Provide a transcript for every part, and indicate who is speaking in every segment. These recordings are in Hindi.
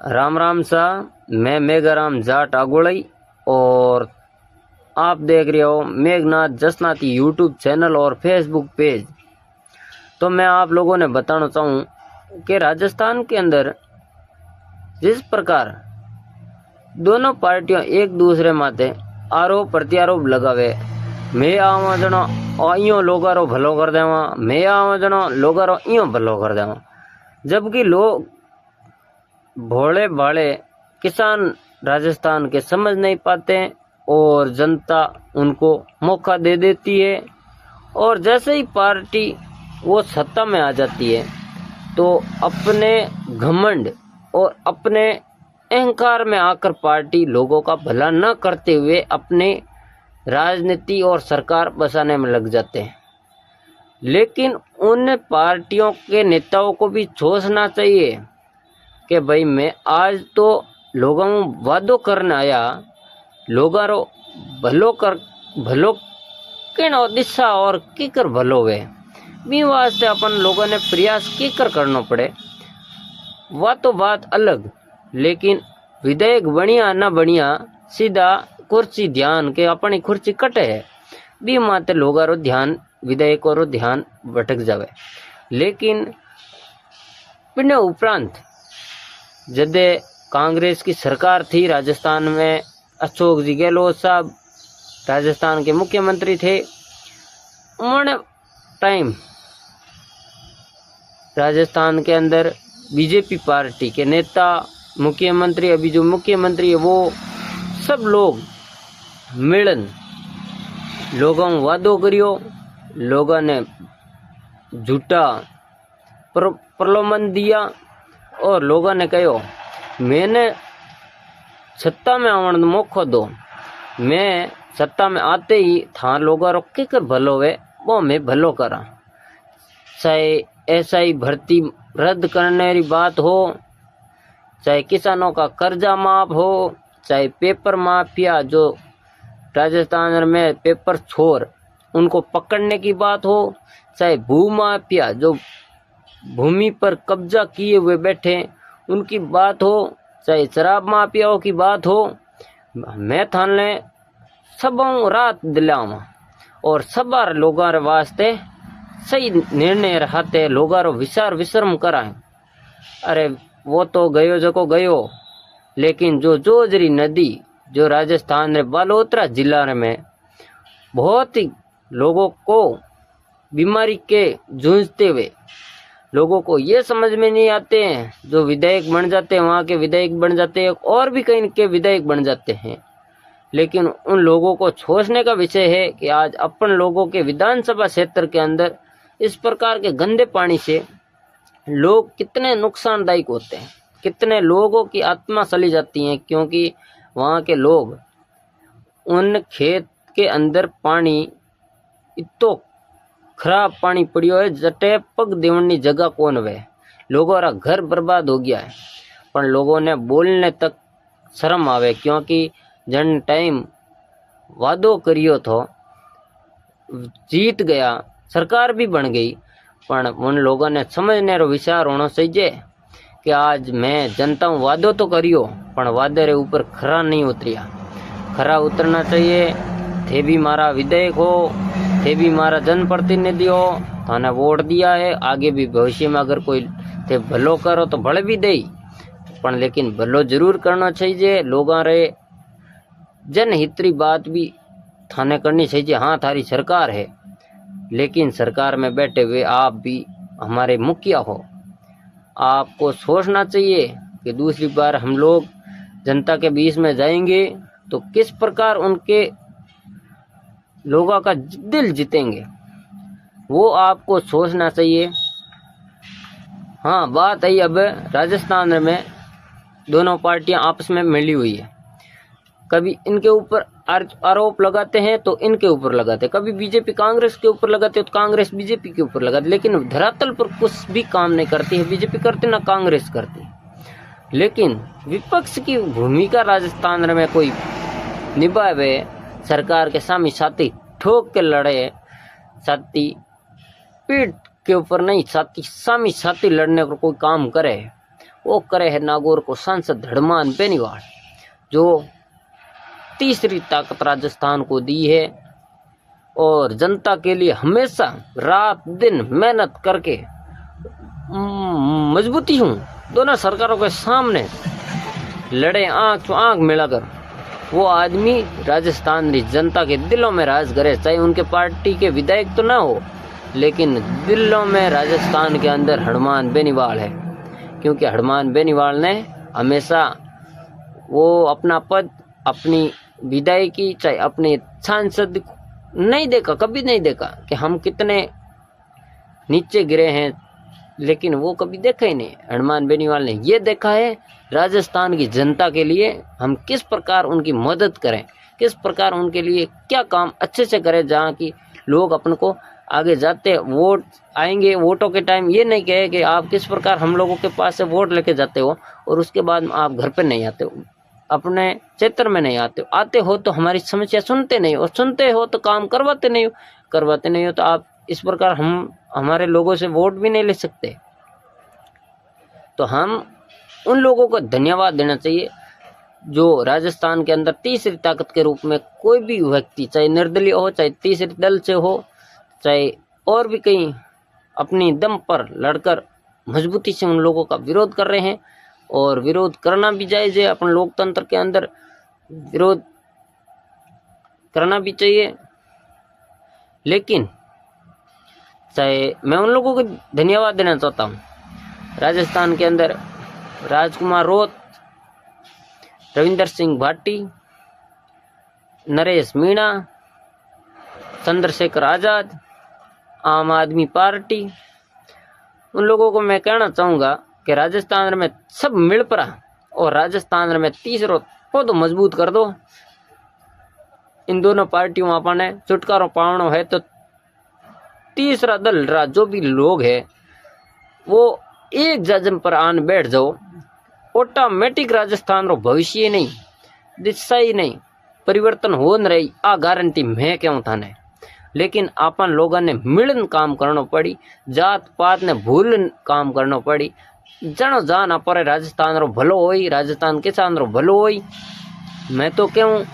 Speaker 1: राम राम सा। मैं मेघाराम जाट आगोड़ई और आप देख रहे हो मेघनाथ जसनाती यूट्यूब चैनल और फेसबुक पेज। तो मैं आप लोगों ने बताना चाहूँ कि राजस्थान के अंदर जिस प्रकार दोनों पार्टियां एक दूसरे माथे आरोप प्रत्यारोप लगावे, मैं आवा जनो इं लोगारो भलो कर देवा, मैं आवा जनो लोगारो इं भलो कर देवा, जबकि लोग भोले भाले किसान राजस्थान के समझ नहीं पाते और जनता उनको मौका दे देती है। और जैसे ही पार्टी वो सत्ता में आ जाती है तो अपने घमंड और अपने अहंकार में आकर पार्टी लोगों का भला न करते हुए अपने राजनीति और सरकार बसाने में लग जाते हैं। लेकिन उन पार्टियों के नेताओं को भी सोचना चाहिए कि भाई मैं आज तो लोगों वादो करने आया, लोगारो भलो किन दिशा और कीकर भलो वे बी वास्ते अपन लोगों ने प्रयास कीकर करना पड़े। वह तो बात अलग, लेकिन विधेयक बढ़िया न बढ़िया सीधा कुर्सी ध्यान के अपनी कुर्सी कटे है बी माते लोगारो ध्यान विधेयक और ध्यान भटक जावे। लेकिन पिंड उपरांत जदे कांग्रेस की सरकार थी राजस्थान में, अशोक जी गहलोत साहब राजस्थान के मुख्यमंत्री थे, उन्होंने टाइम राजस्थान के अंदर बीजेपी पार्टी के नेता मुख्यमंत्री, अभी जो मुख्यमंत्री है वो सब लोग मिलन लोगों वादो करियो, लोगों ने झूठा प्रलोभन दिया और लोगों ने कहो मैंने सत्ता में आवन मौका दो, मैं सत्ता में आते ही था लोगों रो किकर भलो वे वो मैं भलो करा। चाहे एसआई भर्ती रद्द करने की बात हो, चाहे किसानों का कर्जा माफ हो, चाहे पेपर माफिया जो राजस्थान में पेपर छोर उनको पकड़ने की बात हो, चाहे भू माफिया जो भूमि पर कब्जा किए हुए बैठे उनकी बात हो, चाहे शराब माफियाओं की बात हो, मैं थाने सब रात दिलावा और सब लोगों रे वास्ते सही निर्णय रहते लोगों रो विचार विश्रम कराए। अरे वो तो गयो जो को गयो, लेकिन जो जोजरी नदी जो राजस्थान रे बालोतरा जिला में बहुत ही लोगों को बीमारी के जूझते हुए लोगों को ये समझ में नहीं आते हैं, जो विधायक बन जाते हैं वहाँ के विधायक बन जाते हैं और भी कहीं के विधायक बन जाते हैं। लेकिन उन लोगों को सोचने का विषय है कि आज अपन लोगों के विधानसभा क्षेत्र के अंदर इस प्रकार के गंदे पानी से लोग कितने नुकसानदायक होते हैं, कितने लोगों की आत्मा चली जाती है, क्योंकि वहाँ के लोग उन खेत के अंदर पानी इतो खराब पानी पड़ियो है जटे पग देवनी जगह कौन वे, लोगों का घर बर्बाद हो गया है। पर लोगों ने बोलने तक शर्म आवे, क्योंकि जन टाइम वादो करियो तो जीत गया, सरकार भी बन गई, पर उन लोगों ने समझने रो विचार होना चाहिए कि आज मैं जनता वादो तो करियो पर वादे रे ऊपर खरा नहीं उतरिया। खरा उतरना चाहिए। थे भी मारा विधायक हो, थे भी मारा जनप्रतिनिधि हो, थाने वोट दिया है, आगे भी भविष्य में अगर कोई थे भलो करो तो भले भी दे, पर लेकिन भलो जरूर करना चाहिए। लोगों रे जनहितरी बात भी थाने करनी चाहिए। हाँ थारी सरकार है, लेकिन सरकार में बैठे हुए आप भी हमारे मुखिया हो, आपको सोचना चाहिए कि दूसरी बार हम लोग जनता के बीच में जाएंगे तो किस प्रकार उनके लोगों का दिल जीतेंगे, वो आपको सोचना चाहिए। हाँ बात आई अब राजस्थान में दोनों पार्टियां आपस में मिली हुई है, कभी इनके ऊपर आरोप लगाते हैं तो इनके ऊपर लगाते हैं, कभी बीजेपी कांग्रेस के ऊपर लगाते हैं तो कांग्रेस बीजेपी के ऊपर लगाते, लेकिन धरातल पर कुछ भी काम नहीं करती है बीजेपी करती ना कांग्रेस करती। लेकिन विपक्ष की भूमिका राजस्थान में कोई निभावे, सरकार के सामी साथी ठोक के लड़े, साथी पीठ के ऊपर नहीं, साथी सामी साथी लड़ने को कोई काम करे, वो करे है नागौर को सांसद हनुमान बेनीवाल, जो तीसरी ताकत राजस्थान को दी है और जनता के लिए हमेशा रात दिन मेहनत करके मजबूती हूँ दोनों सरकारों के सामने लड़े आंख to आंख मिलाकर। वो आदमी राजस्थान की जनता के दिलों में राज करे, चाहे उनके पार्टी के विधायक तो ना हो, लेकिन दिलों में राजस्थान के अंदर हनुमान बेनीवाल है। क्योंकि हनुमान बेनीवाल ने हमेशा वो अपना पद, अपनी विधायकी, चाहे अपने सांसद नहीं देखा, कभी नहीं देखा कि हम कितने नीचे गिरे हैं, लेकिन वो कभी देखा ही नहीं। हनुमान बेनीवाल ने ये देखा है राजस्थान की जनता के लिए हम किस प्रकार उनकी मदद करें, किस प्रकार उनके लिए क्या काम अच्छे से करें, जहाँ की लोग अपन को आगे जाते वोट आएंगे, वोटों के टाइम ये नहीं कहे कि आप किस प्रकार हम लोगों के पास से वोट लेके जाते हो और उसके बाद आप घर पे नहीं आते हो, अपने क्षेत्र में नहीं आते हो तो हमारी समस्या सुनते नहीं हो, और सुनते हो तो काम करवाते नहीं हो तो आप इस प्रकार हम हमारे लोगों से वोट भी नहीं ले सकते। तो हम उन लोगों को धन्यवाद देना चाहिए जो राजस्थान के अंदर तीसरी ताकत के रूप में कोई भी व्यक्ति, चाहे निर्दलीय हो, चाहे तीसरे दल से हो, चाहे और भी कहीं, अपनी दम पर लड़कर मजबूती से उन लोगों का विरोध कर रहे हैं। और विरोध करना भी जायज़ है, अपन लोकतंत्र के अंदर विरोध करना भी चाहिए। लेकिन चाहे मैं उन लोगों को धन्यवाद देना चाहता हूँ राजस्थान के अंदर राजकुमार रोत, रविंदर सिंह भाटी, नरेश मीणा, चंद्रशेखर आज़ाद, आम आदमी पार्टी, उन लोगों को मैं कहना चाहूँगा कि राजस्थान में सब मिल पड़ा और राजस्थान में तीसरो पद मजबूत कर दो। इन दोनों पार्टियों अपने छुटकारो पावनो है तो तीसरा दल जो भी लोग है वो एक जजम पर आन बैठ जाओ, ऑटोमेटिक राजस्थान रो भविष्य नहीं, दिशा ही नहीं, परिवर्तन हो न रही आ गारंटी मैं क्यों थाने। लेकिन अपन लोगों ने मिलन काम करना पड़ी, जात पात ने भूल काम करना पड़ी, जनो जान पर राजस्थान रो भलो होई, राजस्थान किसान रो भलो होई। मैं तो कहूँ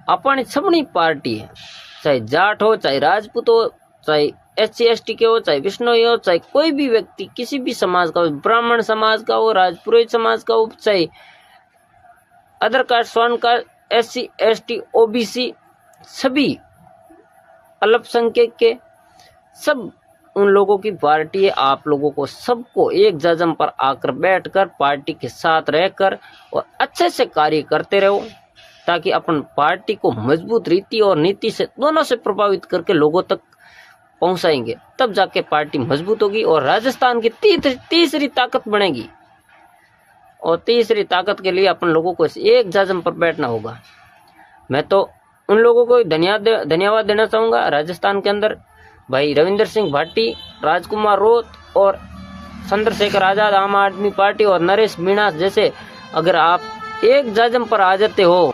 Speaker 1: अपनी सबनी पार्टी है, चाहे जाट हो, चाहे राजपूत हो, चाहे SC ST के हो, चाहे विष्णोई हो, चाहे कोई भी व्यक्ति किसी भी समाज का हो, ब्राह्मण समाज का हो, राजपुरोहित समाज का हो, चाहे अदर कास्ट, स्वर्ण कास्ट, SC ST OBC, सभी अल्पसंख्यक के सब उन लोगों की पार्टी है। आप लोगों को सबको एक जजम पर आकर बैठकर पार्टी के साथ रहकर और अच्छे से कार्य करते रहो, ताकि अपन पार्टी को मजबूत रीति और नीति से दोनों से प्रभावित करके लोगों तक पहुंचाएंगे, तब जाके पार्टी मजबूत होगी और राजस्थान की तीसरी ताकत बनेगी। और तीसरी ताकत के लिए अपन लोगों को एक जजम पर बैठना होगा। मैं तो उन लोगों को धन्यवाद देना चाहूँगा राजस्थान के अंदर, भाई रविंदर सिंह भाटी, राजकुमार रोत और चंद्रशेखर आज़ाद आम आदमी पार्टी और नरेश मीणा जैसे, अगर आप एक जजम पर आ जाते हो,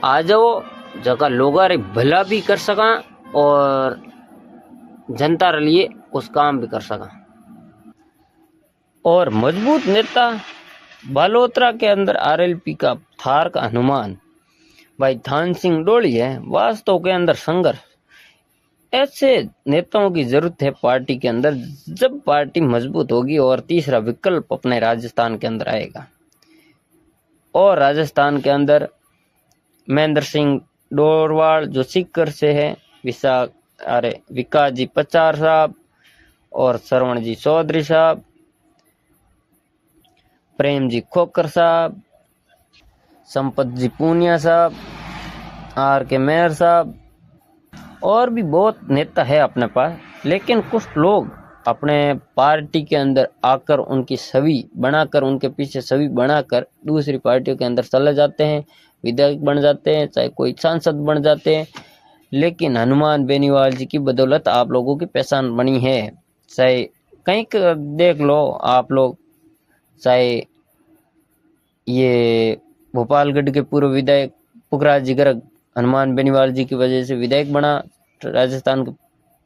Speaker 1: आ जाओ, जगह लोगों रे भला भी कर सका और जनता के लिए कुछ काम भी कर सका। और मजबूत नेता बालोतरा के अंदर RLP का थार का हनुमान भाई थान सिंह डोली है। वास्तव के अंदर संघर्ष, ऐसे नेताओं की जरूरत है पार्टी के अंदर, जब पार्टी मजबूत होगी और तीसरा विकल्प अपने राजस्थान के अंदर आएगा। और राजस्थान के अंदर महेंद्र सिंह डोरवाल जो सीकर से है, विकास जी पचार साहब और श्रवण जी चौधरी साहब, प्रेम जी खोकर साहब, संपत जी पूनिया साहब, RK मेयर साहब, और भी बहुत नेता है अपने पास। लेकिन कुछ लोग अपने पार्टी के अंदर आकर उनकी छवि बनाकर, उनके पीछे छवि बनाकर दूसरी पार्टियों के अंदर चले जाते हैं, विधायक बन जाते हैं, चाहे कोई सांसद बन जाते हैं। लेकिन हनुमान बेनीवाल जी की बदौलत आप लोगों की पहचान बनी है। चाहे कहीं देख लो आप लोग, चाहे ये भोपालगढ़ के पूर्व विधायक पुखराज जी गर्ग हनुमान बेनीवाल जी की वजह से विधायक बना राजस्थान के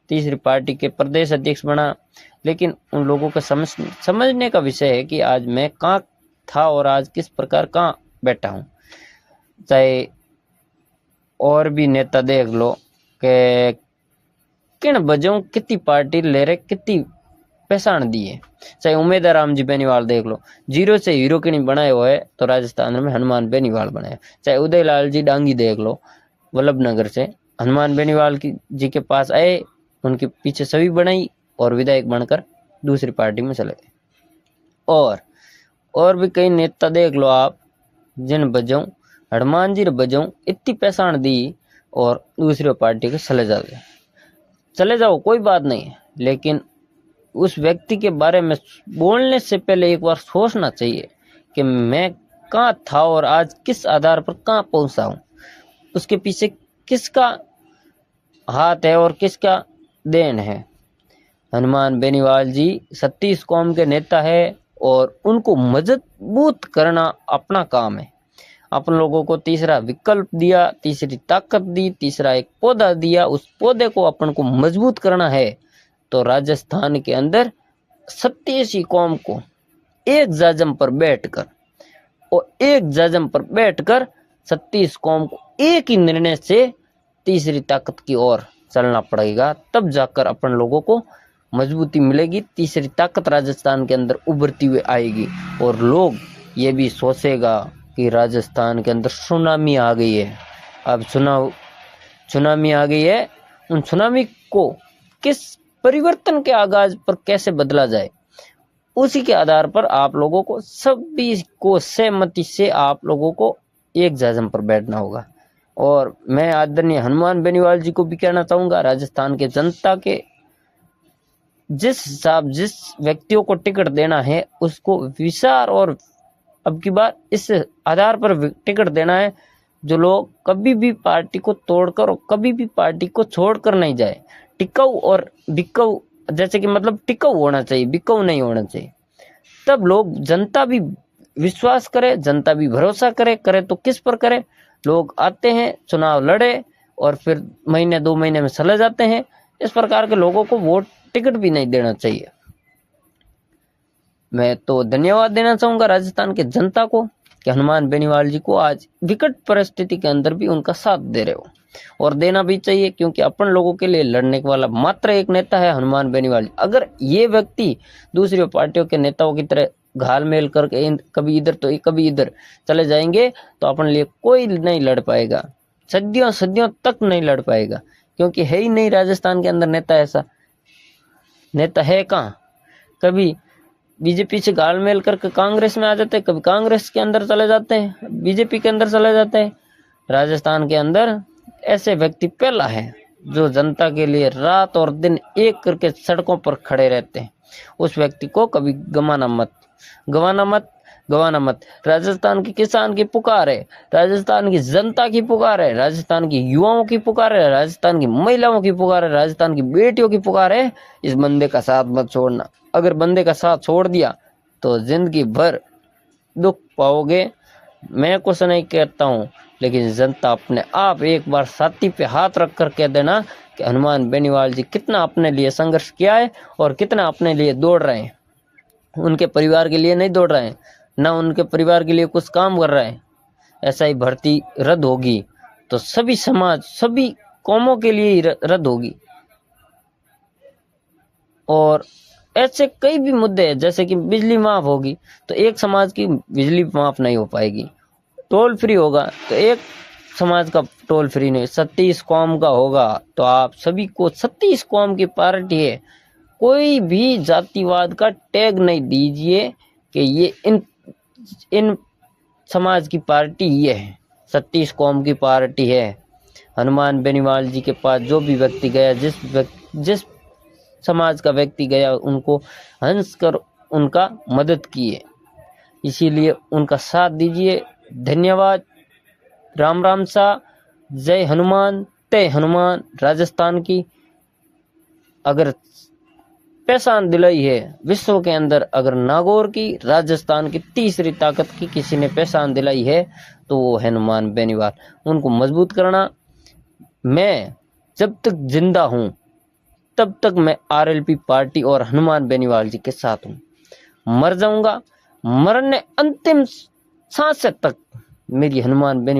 Speaker 1: तीसरी पार्टी के प्रदेश अध्यक्ष बना। लेकिन उन लोगों का समझने का विषय है कि आज मैं कहाँ था और आज किस प्रकार कहाँ बैठा हूँ। चाहे और भी नेता देख लो कि किन बजों कितनी पार्टी ले रहे, कितनी पहचान दी है। चाहे उमेदवार राम जी बेनीवाल देख लो, जीरो से हीरो के नहीं बनाए हुए तो राजस्थान में हनुमान बेनीवाल बनाया। चाहे उदयलाल जी डांगी देख लो, वल्लभ नगर से हनुमान बेनीवाल की जी के पास आए, उनके पीछे सभी बनाई और विधायक बनकर दूसरी पार्टी में चले गए। और भी कई नेता देख लो आप, जिन बजों हनुमान जी बजों इतनी पहचान दी और दूसरी पार्टी के चले जाओ कोई बात नहीं, लेकिन उस व्यक्ति के बारे में बोलने से पहले एक बार सोचना चाहिए कि मैं कहाँ था और आज किस आधार पर कहाँ पहुंचा हूँ, उसके पीछे किसका हाथ है और किसका देन है। हनुमान बेनीवाल जी 36 कौम के नेता है और उनको मजबूत करना अपना काम है। अपन लोगों को तीसरा विकल्प दिया, तीसरी ताकत दी, तीसरा एक पौधा दिया, उस पौधे को अपन को मजबूत करना है। तो राजस्थान के अंदर 87 कौम को एक जाजम पर बैठकर 36 कौम को एक ही निर्णय से तीसरी ताकत की ओर चलना पड़ेगा, तब जाकर अपन लोगों को मजबूती मिलेगी। तीसरी ताकत राजस्थान के अंदर उभरती हुई आएगी और लोग ये भी सोचेगा कि राजस्थान के अंदर सुनामी आ गई है। अब सुनामी आ गई है, उन सुनामी को किस परिवर्तन के आगाज पर कैसे बदला जाए, उसी के आधार पर आप लोगों को सभी को सहमति से आप लोगों को एक जाजम पर बैठना होगा। और मैं आदरणीय हनुमान बेनीवाल जी को भी कहना चाहूंगा, राजस्थान के जनता के जिस व्यक्तियों को टिकट देना है उसको विचार और अब की बार इस आधार पर टिकट देना है जो लोग कभी भी पार्टी को तोड़कर और कभी भी पार्टी को छोड़कर नहीं जाए। टिकाऊ और बिकाऊ, जैसे कि मतलब टिकाऊ होना चाहिए, बिकाऊ नहीं होना चाहिए। तब लोग, जनता भी विश्वास करे, जनता भी भरोसा करे तो किस पर करे, लोग आते हैं, चुनाव लड़े और फिर महीने 2 महीने में चले जाते हैं। इस प्रकार के लोगों को वोट टिकट भी नहीं देना चाहिए। मैं तो धन्यवाद देना चाहूंगा राजस्थान के जनता को कि हनुमान बेनीवाल जी को आज विकट परिस्थिति के अंदर भी उनका साथ दे रहे हो, और देना भी चाहिए, क्योंकि अपन लोगों के लिए लड़ने वाला मात्र एक नेता है हनुमान बेनीवाल जी। अगर ये व्यक्ति दूसरी पार्टियों के नेताओं की तरह घालमेल करके कभी इधर तो कभी इधर चले जाएंगे तो अपन लिए कोई नहीं लड़ पाएगा, सदियों तक नहीं लड़ पाएगा, क्योंकि है ही नहीं राजस्थान के अंदर नेता। ऐसा नेता है कहाँ? कभी बीजेपी से घालमेल करके कांग्रेस में आ जाते हैं, कभी कांग्रेस के अंदर चले जाते हैं, बीजेपी के अंदर चले जाते हैं। राजस्थान के अंदर ऐसे व्यक्ति पहला है जो जनता के लिए रात और दिन एक करके सड़कों पर खड़े रहते हैं। उस व्यक्ति को कभी गवाना मत। राजस्थान के किसान की पुकार है, राजस्थान की जनता की पुकार है, राजस्थान की युवाओं की पुकार है, राजस्थान की महिलाओं की पुकार है, राजस्थान की बेटियों की पुकार है। इस बंदे का साथ मत छोड़ना। अगर बंदे का साथ छोड़ दिया तो जिंदगी भर दुख पाओगे। मैं कुछ नहीं कहता हूँ, लेकिन जनता अपने आप एक बार छाती पे हाथ रख कर कह देना कि हनुमान बेनीवाल जी कितना अपने लिए संघर्ष किया है और कितना अपने लिए दौड़ रहे हैं। उनके परिवार के लिए नहीं दौड़ रहे हैं, ना उनके परिवार के लिए कुछ काम कर रहे हैं। ऐसा ही भर्ती रद्द होगी तो सभी समाज, सभी कौमों के लिए ही रद्द होगी। और ऐसे कई भी मुद्दे हैं, जैसे कि बिजली माफ होगी तो एक समाज की बिजली माफ नहीं हो पाएगी। टोल फ्री होगा तो एक समाज का टोल फ्री नहीं, 36 कौम का होगा तो आप सभी को 36 कौम की पार्टी है। कोई भी जातिवाद का टैग नहीं दीजिए कि ये इन समाज की पार्टी ये है, 36 कौम की पार्टी है। हनुमान बेनीवाल जी के पास जो भी व्यक्ति गया, जिस समाज का व्यक्ति गया, उनको हंस कर उनका मदद किए, इसीलिए उनका साथ दीजिए। धन्यवाद। राम राम सा। जय हनुमान, तय हनुमान। राजस्थान की अगर पहचान दिलाई है विश्व के अंदर, अगर नागौर की, राजस्थान की तीसरी ताकत की किसी ने पहचान दिलाई है तो वो हनुमान बेनीवाल। उनको मजबूत करना। मैं जब तक जिंदा हूँ तब तक मैं आरएलपी पार्टी और हनुमान बेनीवाल जी के साथ हूँ। मर जाऊंगा, मरने अंतिम सांस तक मेरी हनुमान बेनी